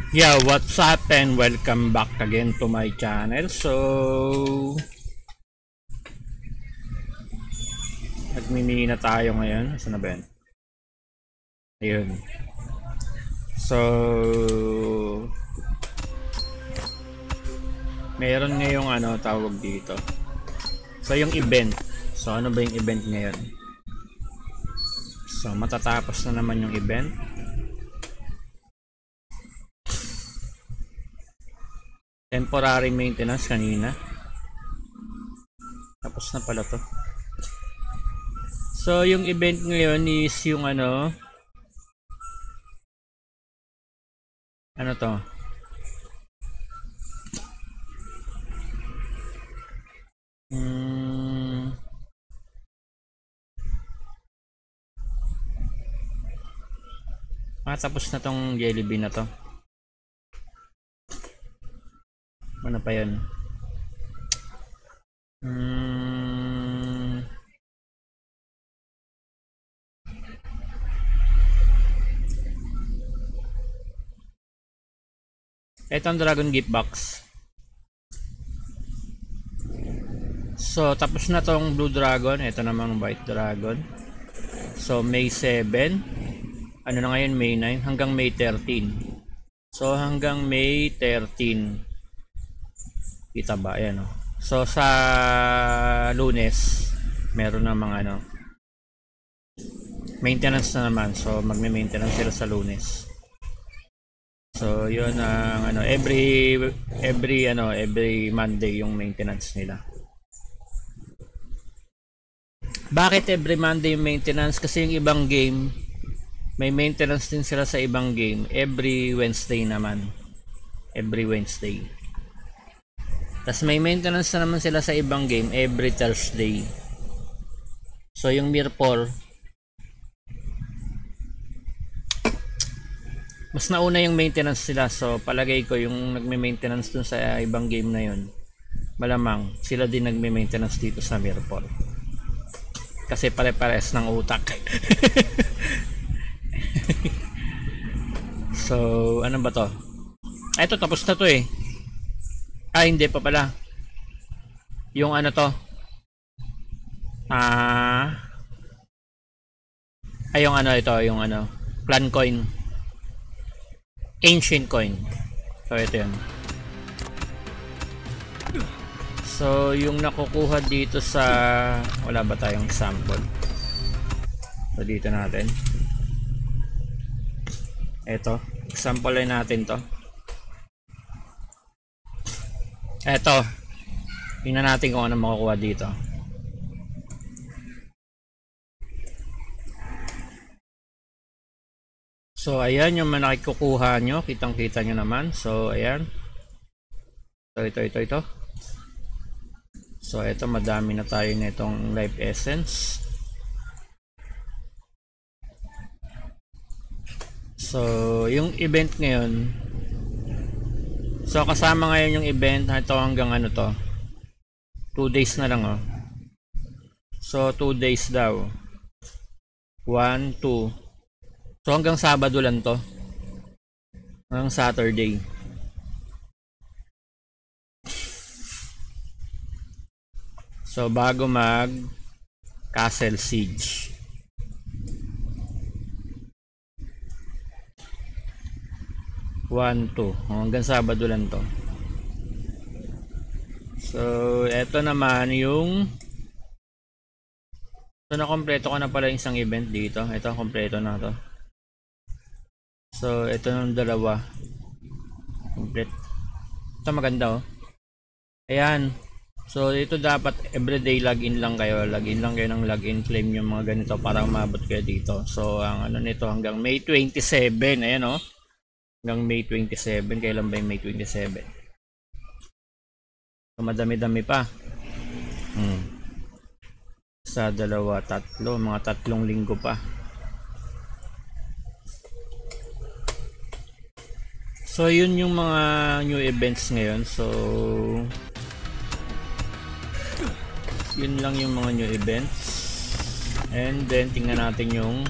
Yeah, what's up and welcome back again to my channel. So, nagmimini na tayo ngayon. Saan na ba yan? Ayun. So, meron ngayong tawag dito. So, yung event. So, ano ba yung event ngayon? So, matatapos na naman yung event. Temporary maintenance kanina. Tapos na pala to. So, yung event ngayon is yung ano to? Tapos na tong jelly bean na to. Ano pa yun? Ito ang Dragon Gift Box. So, tapos na tong Blue Dragon. Ito naman White Dragon. So, May 7. Ano na ngayon? May 9 hanggang May 13. So, hanggang May 13. Kita ba? Ayan, oh. So, sa Lunes, meron na mga maintenance na naman. So, magme-maintenance sila sa Lunes. So, yun ang every Monday yung maintenance nila. Bakit every Monday yung maintenance? Kasi yung ibang game, may maintenance din sila sa ibang game. Every Wednesday naman. Every Wednesday. Tapos may maintenance na naman sila sa ibang game every Thursday. So yung Mirror, mas nauna yung maintenance sila. So palagay ko yung nagme-maintenance dun sa ibang game na yun, malamang sila din nagme-maintenance dito sa Mirror. Kasi pare-pares ng utak. So ano ba to? Ito tapos na to eh. Hindi pa pala. Yung to. Yung ito, yung Clan Coin. Ancient Coin. So ito yun. So yung nakukuha dito sa, wala ba tayong sample? So dito natin. Ito, example line natin to. Eto, tingnan natin kung ano makukuha dito. So ayan yung nakikukuha nyo, kitang kita nyo naman. So ayan. So ito. So ito, madami na tayo na itong Life Essence. So yung event ngayon, so kasama ngayon yung event ito hanggang to, 2 days na lang, oh. So 2 days daw, 1, 2, so hanggang Sabado lang to, hanggang Saturday. So bago mag Castle Siege. Hanggang Sabado lang to. So eto naman yung, so nakompleto ko na pala yung isang event dito. Ito kompleto na to. So ito yung dalawa complete. Ito maganda, oh. Ayan. So dito dapat everyday login lang kayo. Login lang kayo ng login, claim yung mga ganito para umabot kayo dito. So ang nito hanggang May 27. Ayan, oh. Hanggang May 27. Kailan ba yung May 27? So madami-dami pa. Sa 2, 3, mga 3 linggo pa. So yun yung mga new events ngayon. So yun lang yung mga new events. And then tingnan natin yung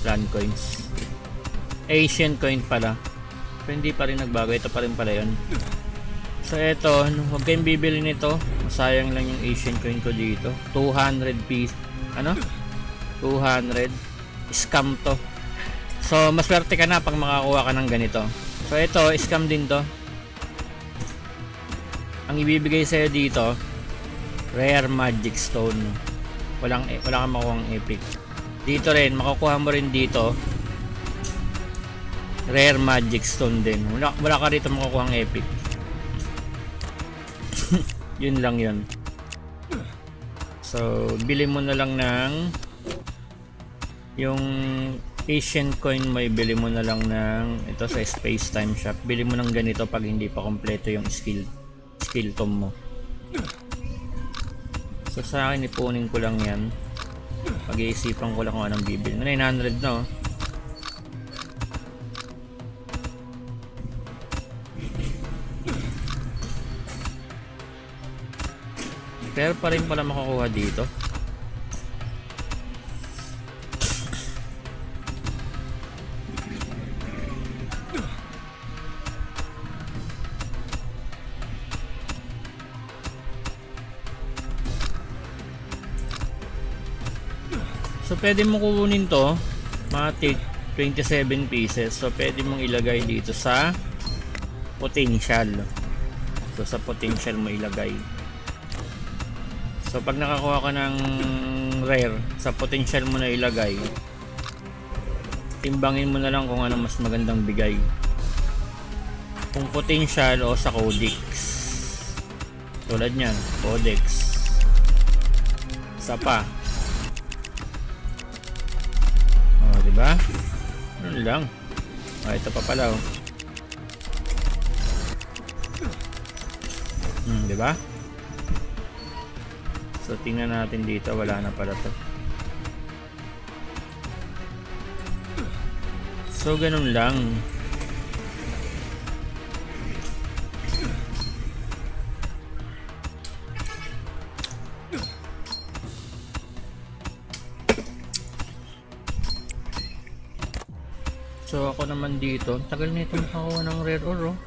Clan Coins. Asian Coin pala. So hindi pa rin nagbago, ito pa rin pala yun. So eto, huwag kayong bibili nito, masayang lang yung Asian coin ko dito. 200 piece, ano? 200, scam to. So maswerte ka na pag makakuha ka ng ganito. So ito, scam din to. Ang ibibigay sa'yo dito, rare magic stone. Wala kang makuha ng epic. Dito rin, makukuha mo rin dito rare magic stone din. Wala ka rito makukuha ng epic. Yun lang yun. So bili mo na lang ng yung Asian coin mo, ibili mo na lang ng ito sa Space Time Shop. Bili mo ng ganito pag hindi pa kompleto yung skill tome mo. So sa akin ipunin ko lang yan. Pag-iisipan ko lang kung anong bibili. 900 na oh. Pero pa rin pala makukuha dito. So pwede mo kukunin to, mga 27 pieces. So pwede mong ilagay dito sa potential. So sa potential mo ilagay. So pag nakakuha ka ng rare, sa potential mo na ilagay, timbangin mo na lang kung ano mas magandang bigay, kung potential o sa codex. Tulad nyan, codex. Isa pa. O diba? Ano lang. O ito pa pala o. Diba? So tingnan natin dito, wala na pala to. So ganun lang. So ako naman dito, tagal nito makakuha ng rare ore oh.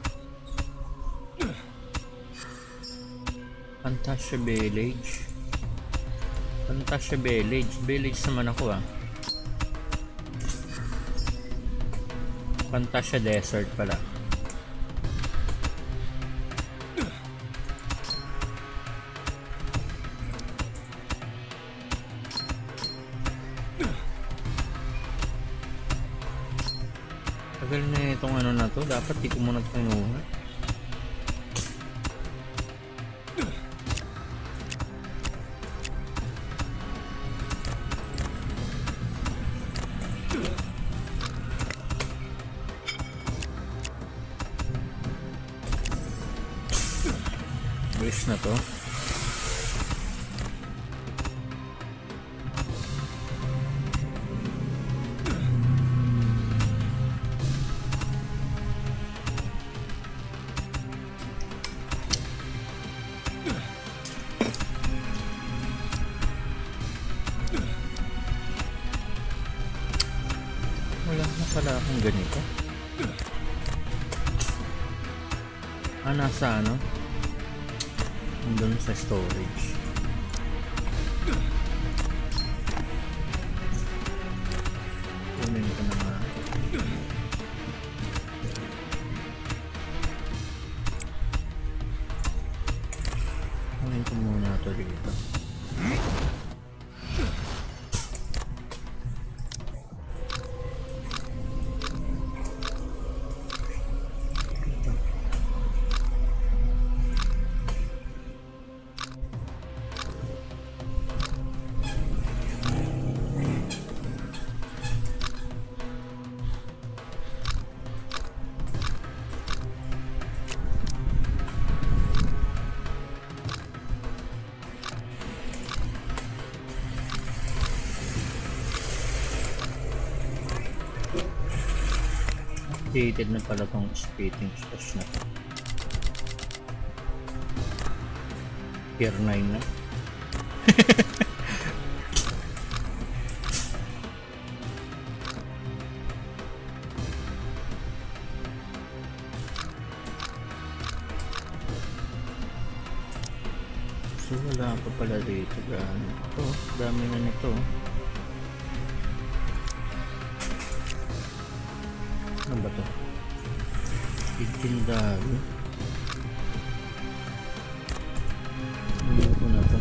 Fantasia Village. Fantasia Village. Village naman ako ah. Fantasia Desert pala. Tagal na itong ano na to. Dapat di ko muna kinuha. Wish na to. Wala na pala akong ganito. Nasa ano? Doon sa storage. Kunin ko na nga. Kunin ko muna ito dito. Updated na pala tong skating stash na to. Tier 9 na. So wala pa pala dito. Ito, dami na nito. Ano ba to? Legendary. Ano ko na to?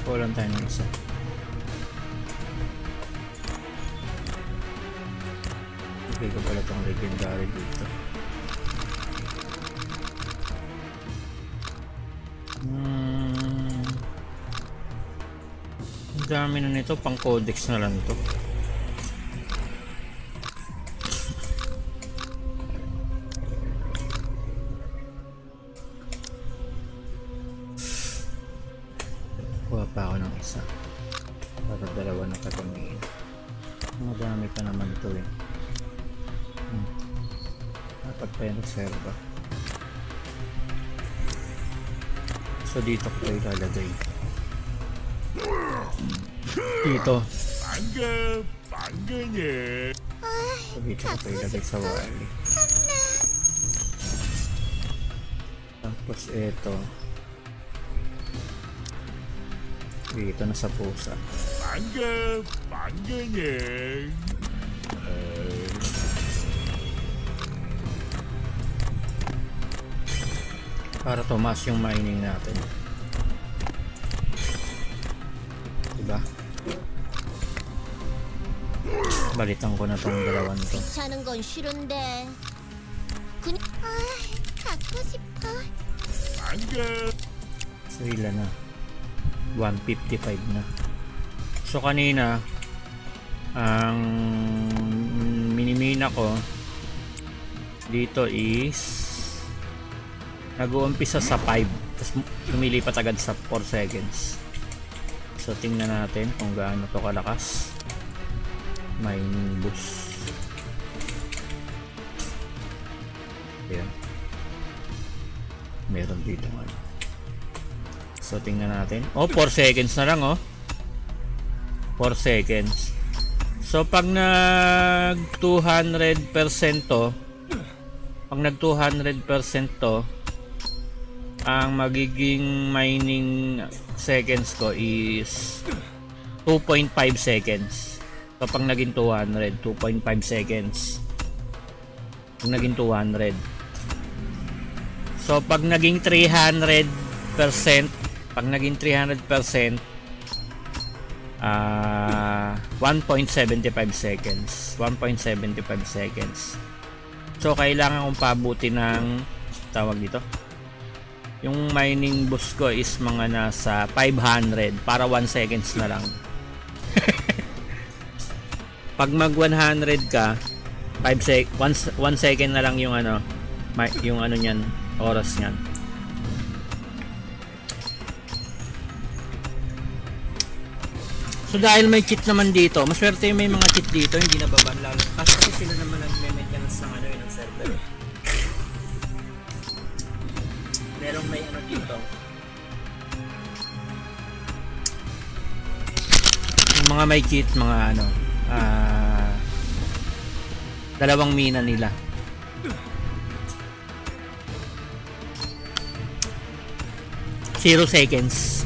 Kulang tayo ng isa. Okay ko pala itong legendary dito. Ang dami na nito, pang codex na lang to. Kuha pa ako ng isa para dalawa na katamingin. Madami pa naman ito eh. Dapat pa yung reserva. So dito ko tayo ilalagay. Dito. So dito ko tayo ilagay sa wali. Tapos ito dito na sa pusa. Para tumaas yung mining natin. Diba? Balitan ko na tong dalawang to. 귀찮은 건 싫은데. 갖고 싶어. So ilan na? 155 na. So kanina ang minimina ko dito is nag-uumpisa sa 5 tapos lumilipat agad sa 4 seconds. So tingnan natin kung gaano to kalakas mining boost. Ayan, meron dito ano. So tingnan natin. Oh, 4 seconds na lang oh. 4 seconds. So pag nag 200% to, pag nag 200% to, ang magiging mining seconds ko is 2.5 seconds. So pag naging 200, 2.5 seconds. Pag naging 200. So pag naging 300%, pag naging 300%, 1.75 seconds. 1.75 seconds. So kailangan kong pabuti ng tawag dito. Yung mining boost ko is mga nasa 500 para 1 seconds na lang. Pag mag 100 ka, 1 second na lang yung ano niyan, oras niyan. So dahil may cheat naman dito, maswerte yung may mga cheat dito, hindi na baban lalo. Kasi sila naman nag-maintenance ng ano yung server. Merong may ano dito. Yung mga may cheat, mga ano, dalawang mina nila. Zero seconds.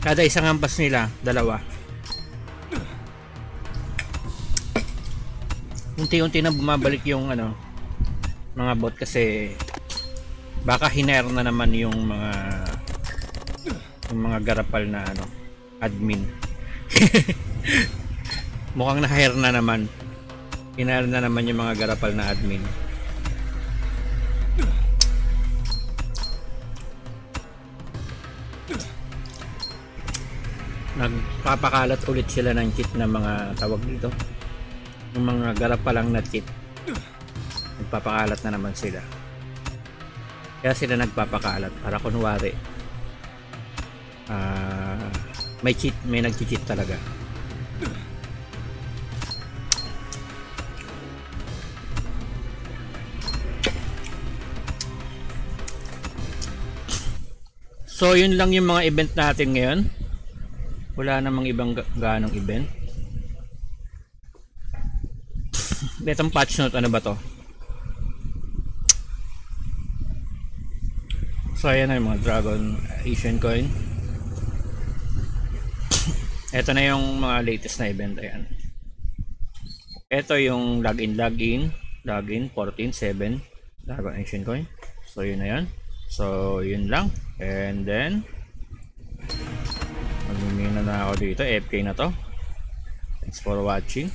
Kada isang ampas nila, dalawa. Unti-unti na bumabalik yung ano, mga bot kasi baka hiner na naman yung mga garapal na ano, admin. Mukhang na-hire na naman. Hiner na naman yung mga garapal na admin. Nagpapakalat ulit sila ng cheat na mga tawag dito, yung mga garapalang na cheat. Nagpapakalat na naman sila, kaya sila nagpapakalat para kunwari may cheat, may nag-cheat talaga. So yun lang yung mga event natin ngayon. Wala namang ibang ganong event. Itong patch note, ano ba to? So ayan na yung mga Dragon Asian coin. Ito na yung mga latest na event. Ayan. Ito yung login 14.7 Dragon Asian coin. So yun na yan. So yun lang. And then magmimina na ako dito. FK na to. Thanks for watching.